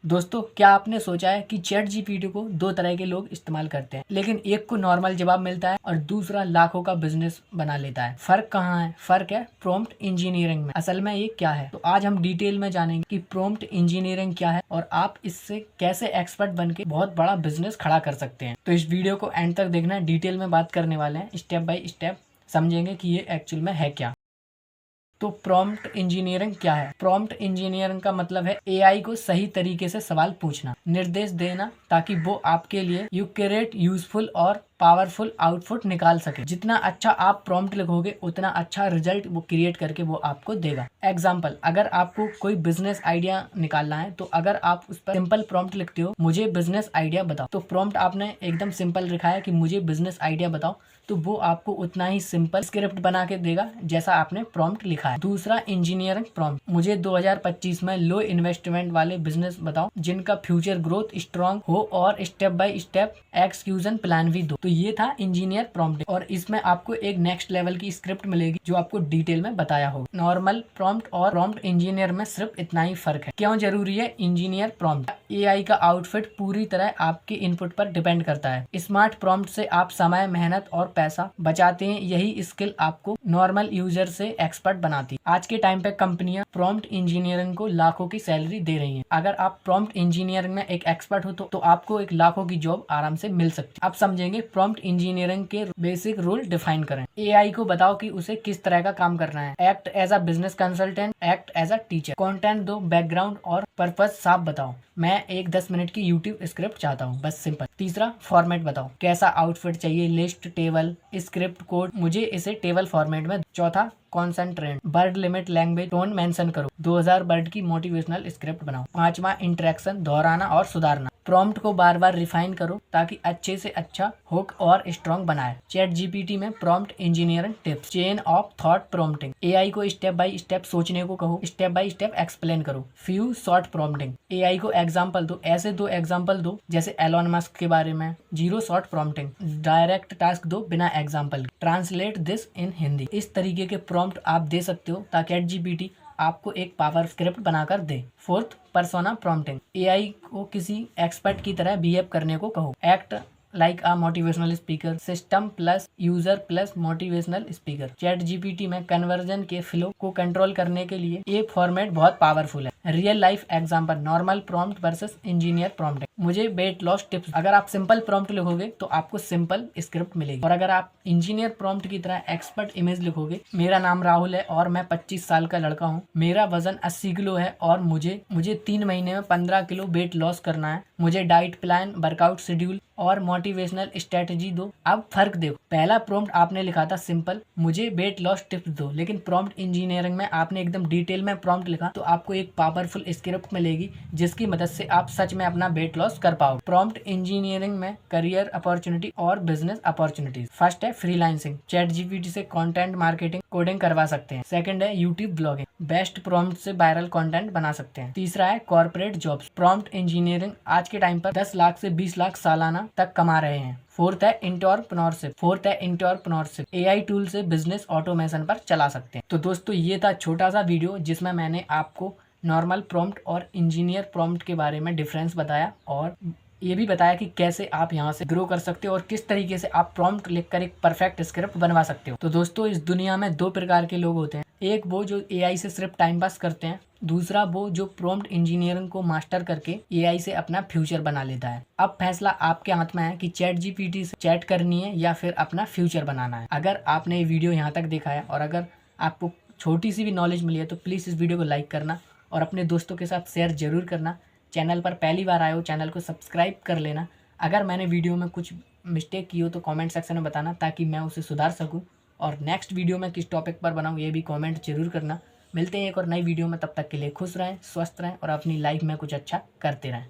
दोस्तों, क्या आपने सोचा है कि चैट जीपीटी को दो तरह के लोग इस्तेमाल करते हैं, लेकिन एक को नॉर्मल जवाब मिलता है और दूसरा लाखों का बिजनेस बना लेता है। फर्क कहाँ है? फर्क है प्रॉम्प्ट इंजीनियरिंग में। असल में ये क्या है, तो आज हम डिटेल में जानेंगे कि प्रॉम्प्ट इंजीनियरिंग क्या है और आप इससे कैसे एक्सपर्ट बन के बहुत बड़ा बिजनेस खड़ा कर सकते हैं। तो इस वीडियो को एंड तक देखना, डिटेल में बात करने वाले हैं, स्टेप बाय स्टेप समझेंगे कि ये एक्चुअल में है क्या। तो प्रॉम्प्ट इंजीनियरिंग क्या है? प्रॉम्प्ट इंजीनियरिंग का मतलब है एआई को सही तरीके से सवाल पूछना, निर्देश देना ताकि वो आपके लिए यूक्रेट यूजफुल और पावरफुल आउटपुट निकाल सके। जितना अच्छा आप प्रॉम्प्ट लिखोगे उतना अच्छा रिजल्ट वो क्रिएट करके वो आपको देगा। एग्जाम्पल, अगर आपको कोई बिजनेस आइडिया निकालना है तो अगर आप उस पर सिंपल प्रॉम्प्ट लिखते हो, मुझे बिजनेस आइडिया बताओ, तो प्रॉम्प्ट आपने एकदम सिंपल लिखा है कि मुझे बिजनेस आइडिया बताओ, तो वो आपको उतना ही सिंपल स्क्रिप्ट बना के देगा जैसा आपने प्रॉम्प्ट लिखा है। दूसरा, इंजीनियरिंग प्रॉम्प्ट, मुझे 2025 में लो इन्वेस्टमेंट वाले बिजनेस बताओ जिनका फ्यूचर ग्रोथ स्ट्रॉन्ग हो और स्टेप बाय स्टेप एक्सक्यूजन प्लान भी दो। तो ये था इंजीनियर प्रॉम्प्ट और इसमें आपको एक नेक्स्ट लेवल की स्क्रिप्ट मिलेगी जो आपको डिटेल में बताया होगा। नॉर्मल प्रॉम्प्ट और प्रॉम्प्ट इंजीनियर में सिर्फ इतना ही फर्क है। क्यों जरूरी है इंजीनियर प्रॉम्प्ट? एआई का आउटफिट पूरी तरह आपके इनपुट पर डिपेंड करता है। स्मार्ट प्रॉम्प्ट से आप समय, मेहनत और पैसा बचाते हैं। यही स्किल आपको नॉर्मल यूजर से एक्सपर्ट बनाती है। आज के टाइम पे कंपनियां प्रॉम्प्ट इंजीनियरिंग को लाखों की सैलरी दे रही हैं। अगर आप प्रॉम्प्ट इंजीनियरिंग में एक एक्सपर्ट हो तो आपको एक लाखों की जॉब आराम से मिल सकती है। अब समझेंगे प्रॉम्प्ट इंजीनियरिंग के बेसिक रूल डिफाइन करें। एआई को बताओ कि उसे किस तरह का काम करना है। Act as a business consultant, act as a teacher. Content दो, बैकग्राउंड और पर्पज साफ बताओ। मैं एक 10 मिनट की यूट्यूब स्क्रिप्ट चाहता हूँ, बस सिंपल। तीसरा, फॉर्मेट बताओ, कैसा आउटफिट चाहिए, लिस्ट, टेबल, स्क्रिप्ट, कोड, मुझे इसे टेबल फॉर्मेट में। चौथा, concentrate, word limit, language, tone mention करो। 2000 वर्ड की मोटिवेशनल स्क्रिप्ट बनाओ। पांचवा, इंटरेक्शन, दोहराना और सुधारना, प्रॉम्प्ट को बार बार रिफाइन करो ताकि अच्छे से अच्छा हुक और स्ट्रॉन्ग बनाए। चैट जीपीटी में prompt engineering tips, chain of thought prompting, AI को स्टेप बाय स्टेप सोचने को कहो, स्टेप बाय स्टेप एक्सप्लेन करो। फ्यू शॉर्ट प्रॉम्प्टिंग, एआई को एग्जांपल दो, ऐसे दो एग्जांपल दो जैसे एलोन मस्क के बारे में। Zero short prompting, direct task दो बिना example. Translate this in Hindi. इस तरीके के प्रॉम्प्ट आप दे सकते हो ताकि चैट जीपीटी आपको एक पावर स्क्रिप्ट बनाकर दे। फोर्थ, पर्सोना प्रॉम्प्टिंग, एआई को किसी एक्सपर्ट की तरह बिहेव करने को कहो। Act like a motivational speaker, system plus user plus motivational speaker. Chat GPT में कन्वर्जन के फ्लो को कंट्रोल करने के लिए ये फॉर्मेट बहुत पावरफुल है। Real life example, normal prompt versus engineer prompt. मुझे वेट लॉस टिप्स। अगर आप सिंपल प्रॉम्प्ट लिखोगे तो आपको सिंपल स्क्रिप्ट मिलेगी, और अगर आप इंजीनियर प्रॉम्प्ट की तरह एक्सपर्ट इमेज लिखोगे, मेरा नाम राहुल है और मैं 25 साल का लड़का हूँ, मेरा वजन 80 किलो है और मुझे 3 महीने में 15 किलो वेट लॉस करना है, मुझे डाइट प्लान, वर्कआउट शेड्यूल और मोटिवेशनल स्ट्रेटजी दो। अब फर्क देखो, पहला प्रॉम्प्ट आपने लिखा था सिंपल, मुझे वेट लॉस टिप्स दो, लेकिन प्रॉम्प्ट इंजीनियरिंग में आपने एकदम डिटेल में प्रॉम्प्ट लिखा तो आपको एक पावरफुल स्क्रिप्ट मिलेगी जिसकी मदद से आप सच में अपना वेट लॉस कर पाओ। प्रॉम्प्ट इंजीनियरिंग में करियर अपॉर्चुनिटी और बिजनेस अपॉर्चुनिटीज। फर्स्ट है फ्रीलांसिंग, चैट जीपीटी से कंटेंट मार्केटिंग, कोडिंग करवा सकते हैं। सेकंड है यूट्यूब ब्लॉगिंग, बेस्ट प्रॉम्प्ट से वायरल कंटेंट बना सकते हैं। तीसरा है कॉर्पोरेट जॉब्स, प्रॉम्प्ट इंजीनियरिंग आज के टाइम पर 10 लाख से 20 लाख सालाना तक कमा रहे हैं। फोर्थ है एंटरप्रेन्योरशिप, एआई टूल से बिजनेस ऑटोमेशन पर चला सकते हैं। तो दोस्तों, ये था छोटा सा वीडियो जिसमें मैंने आपको नॉर्मल प्रॉम्प्ट और इंजीनियर प्रॉम्प्ट के बारे में डिफरेंस बताया और ये भी बताया कि कैसे आप यहाँ से ग्रो कर सकते हो और किस तरीके से आप प्रॉम्प्ट लिखकर एक परफेक्ट स्क्रिप्ट बनवा सकते हो। तो दोस्तों, इस दुनिया में दो प्रकार के लोग होते हैं, एक वो जो एआई से सिर्फ टाइम पास करते हैं, दूसरा वो जो प्रॉम्प्ट इंजीनियरिंग को मास्टर करके एआई से अपना फ्यूचर बना लेता है। अब फैसला आपके हाथ में है कि चैट जीपीटी से चैट करनी है या फिर अपना फ्यूचर बनाना है। अगर आपने ये वीडियो यहाँ तक देखा है और अगर आपको छोटी सी भी नॉलेज मिली है तो प्लीज़ इस वीडियो को लाइक करना और अपने दोस्तों के साथ शेयर जरूर करना। चैनल पर पहली बार आए हो, चैनल को सब्सक्राइब कर लेना। अगर मैंने वीडियो में कुछ मिस्टेक की हो तो कमेंट सेक्शन में बताना ताकि मैं उसे सुधार सकूं, और नेक्स्ट वीडियो में किस टॉपिक पर बनाऊं ये भी कमेंट जरूर करना। मिलते हैं एक और नई वीडियो में, तब तक के लिए खुश रहें, स्वस्थ रहें और अपनी लाइफ में कुछ अच्छा करते रहें।